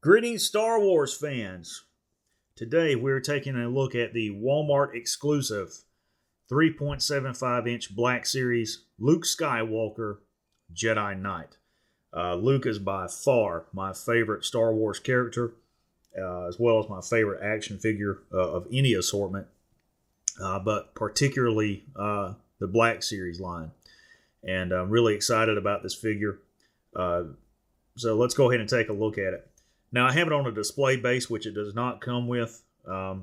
Greetings, Star Wars fans. Today we're taking a look at the Walmart exclusive 3.75-inch Black Series Luke Skywalker Jedi Knight. Luke is by far my favorite Star Wars character, as well as my favorite action figure of any assortment, but particularly the Black Series line. And I'm really excited about this figure. So let's go ahead and take a look at it. Now, I have it on a display base, which it does not come with. I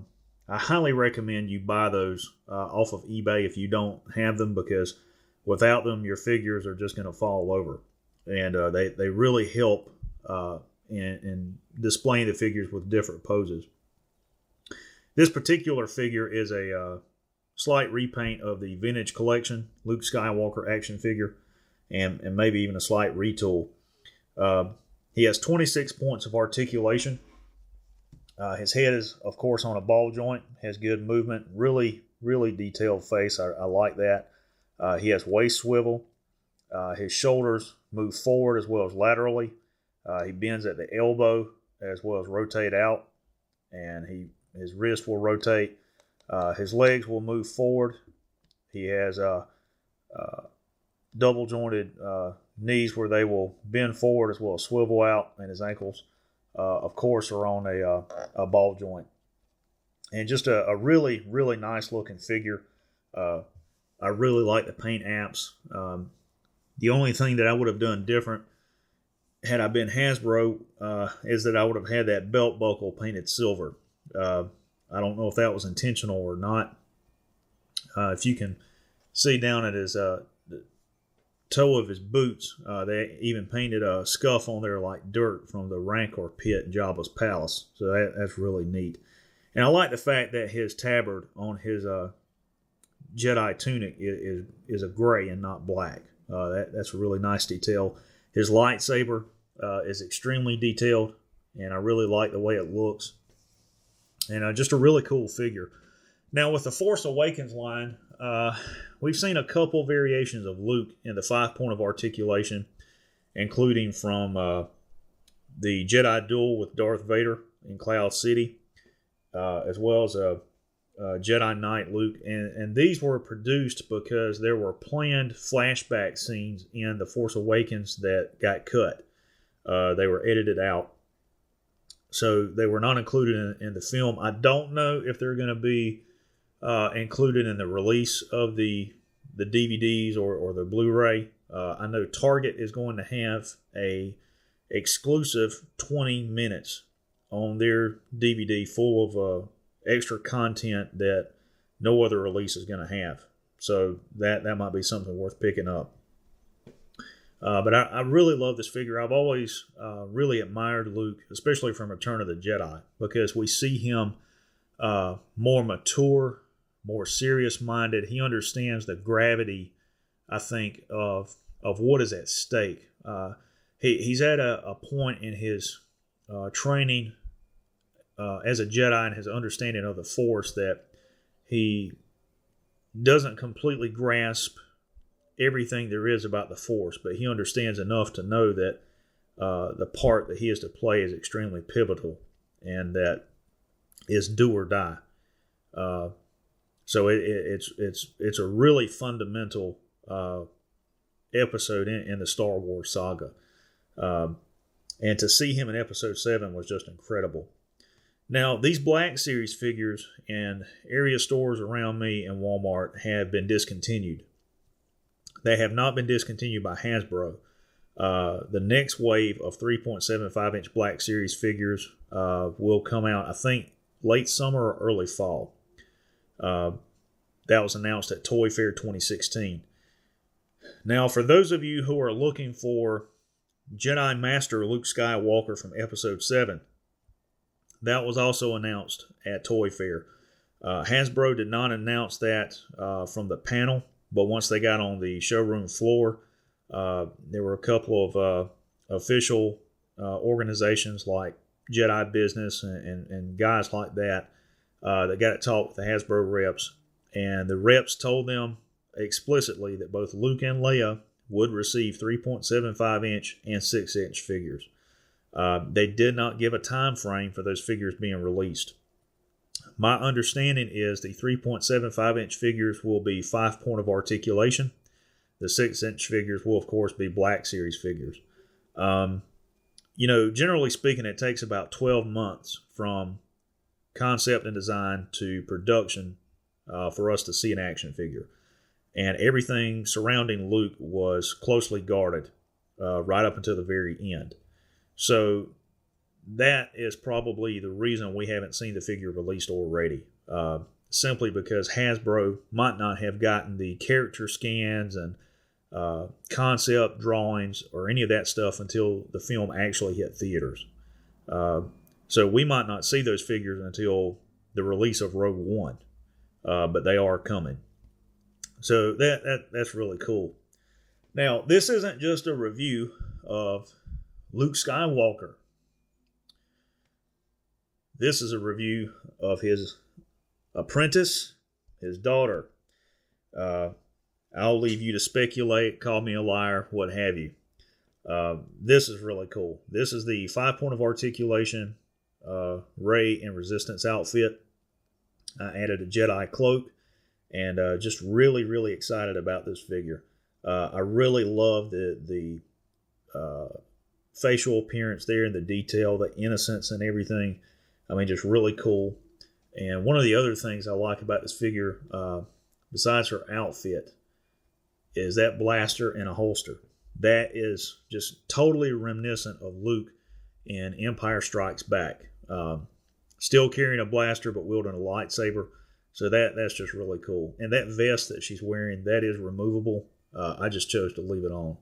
highly recommend you buy those off of eBay if you don't have them, because without them, your figures are just going to fall over. And they really help in displaying the figures with different poses. This particular figure is a slight repaint of the Vintage Collection Luke Skywalker action figure, and maybe even a slight retool. He has 26 points of articulation. His head is, of course, on a ball joint, has good movement, really detailed face. I like that. He has waist swivel. His shoulders move forward as well as laterally. He bends at the elbow as well as rotate out, and his wrist will rotate. His legs will move forward. He has double jointed knees where they will bend forward as well as swivel out, and his ankles, of course, are on a ball joint. And just a really nice looking figure. I really like the paint apps. The only thing that I would have done different had I been Hasbro is that I would have had that belt buckle painted silver. I don't know if that was intentional or not. If you can see down at his toe of his boots, they even painted a scuff on there like dirt from the Rancor pit in Jabba's palace. So that's really neat. And I like the fact that his tabard on his Jedi tunic is a gray and not black. That's a really nice detail. His lightsaber is extremely detailed, and I really like the way it looks. And just a really cool figure. Now, with the Force Awakens line, we've seen a couple variations of Luke in the 5-point of articulation, including from the Jedi duel with Darth Vader in Cloud City, as well as a Jedi Knight Luke. And these were produced because there were planned flashback scenes in the Force Awakens that got cut. They were edited out. So they were not included in the film. I don't know if they're going to be included in the release of the DVDs or the Blu-ray. I know Target is going to have a exclusive 20 minutes on their DVD full of extra content that no other release is going to have. So that might be something worth picking up. But I really love this figure. I've always really admired Luke, especially from Return of the Jedi, because we see him more mature, more serious-minded. He understands the gravity, I think, of what is at stake. He's at a point in his training as a Jedi and his understanding of the Force that he doesn't completely grasp everything there is about the Force, but he understands enough to know that the part that he is to play is extremely pivotal, and that is do or die. So it's a really fundamental episode in the Star Wars saga, and to see him in Episode 7 was just incredible. Now, these Black Series figures in area stores around me and Walmart have been discontinued. They have not been discontinued by Hasbro. The next wave of 3.75-inch Black Series figures will come out, I think, late summer or early fall. That was announced at Toy Fair 2016. Now, for those of you who are looking for Jedi Master Luke Skywalker from Episode 7, that was also announced at Toy Fair. Hasbro did not announce that from the panel, but once they got on the showroom floor, there were a couple of official organizations like Jedi Business and guys like that that got to talk with the Hasbro reps. And the reps told them explicitly that both Luke and Leia would receive 3.75-inch and 6-inch figures. They did not give a time frame for those figures being released. My understanding is the 3.75 inch figures will be 5-point of articulation. The 6-inch figures will, of course, be Black Series figures. Generally speaking, it takes about 12 months from concept and design to production for us to see an action figure. And everything surrounding Luke was closely guarded right up until the very end. So that is probably the reason we haven't seen the figure released already. Simply because Hasbro might not have gotten the character scans and concept drawings or any of that stuff until the film actually hit theaters. So we might not see those figures until the release of Rogue One, but they are coming. So that's really cool. Now, this isn't just a review of Luke Skywalker. This is a review of his apprentice, his daughter. I'll leave you to speculate, call me a liar, what have you. This is really cool. This is the 5-point of articulation Rey and Resistance outfit. I added a Jedi cloak, and just really, really excited about this figure. I really love the facial appearance there and the detail, the innocence and everything. I mean, just really cool. And one of the other things I like about this figure, besides her outfit, is that blaster in a holster. That is just totally reminiscent of Luke in Empire Strikes Back. Still carrying a blaster, but wielding a lightsaber. So that's just really cool. And that vest that she's wearing, that is removable. I just chose to leave it on.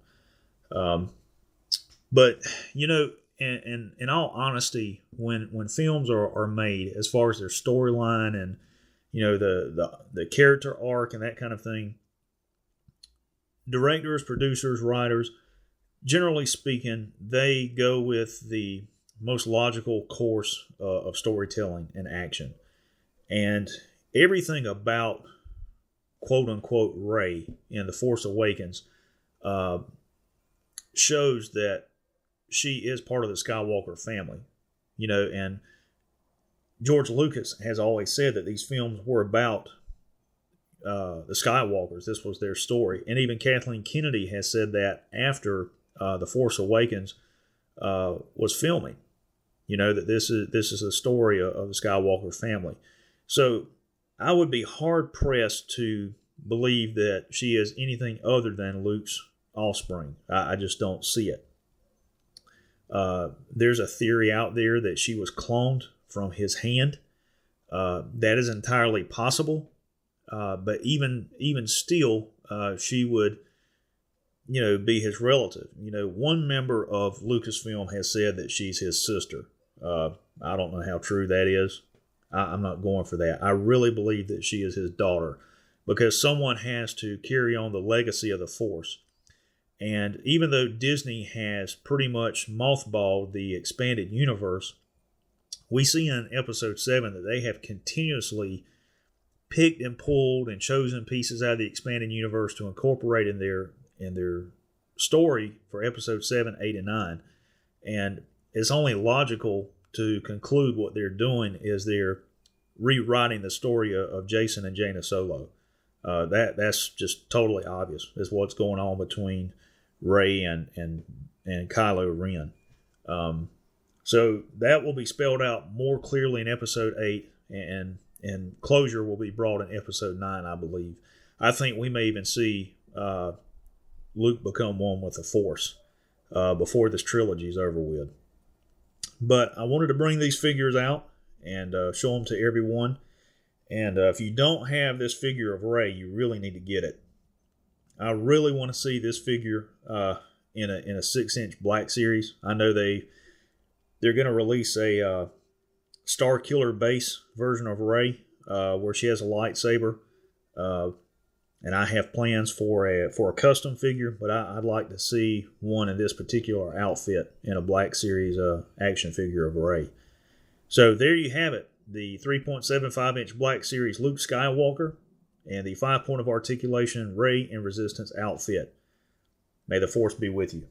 But, in all honesty, when films are made, as far as their storyline and, the character arc and that kind of thing, directors, producers, writers, generally speaking, they go with the most logical course of storytelling and action. And everything about quote-unquote Rey in The Force Awakens shows that she is part of the Skywalker family. And George Lucas has always said that these films were about the Skywalkers. This was their story. And even Kathleen Kennedy has said that after The Force Awakens was filming, that this is a story of the Skywalker family. So I would be hard-pressed to believe that she is anything other than Luke's offspring. I just don't see it. There's a theory out there that she was cloned from his hand. That is entirely possible. But even still, she would, be his relative. One member of Lucasfilm has said that she's his sister. I don't know how true that is. I'm not going for that. I really believe that she is his daughter, because someone has to carry on the legacy of the Force. And even though Disney has pretty much mothballed the expanded universe, we see in Episode 7 that they have continuously picked and pulled and chosen pieces out of the expanded universe to incorporate in their story for Episode 7, 8, and 9. And it's only logical to conclude what they're doing is they're rewriting the story of Jason and Jaina Solo. That's just totally obvious is what's going on between Rey and Kylo Ren. So that will be spelled out more clearly in Episode 8, and closure will be brought in Episode 9, I believe. I think we may even see Luke become one with the Force before this trilogy is over with. But I wanted to bring these figures out and show them to everyone. And if you don't have this figure of Rey, you really need to get it. I really want to see this figure in a 6-inch Black Series. I know they're going to release a Star Killer base version of Rey where she has a lightsaber. And I have plans for a custom figure, but I'd like to see one in this particular outfit in a Black Series action figure of Rey. So there you have it, the 3.75-inch Black Series Luke Skywalker and the 5-point of articulation Rey and Resistance outfit. May the Force be with you.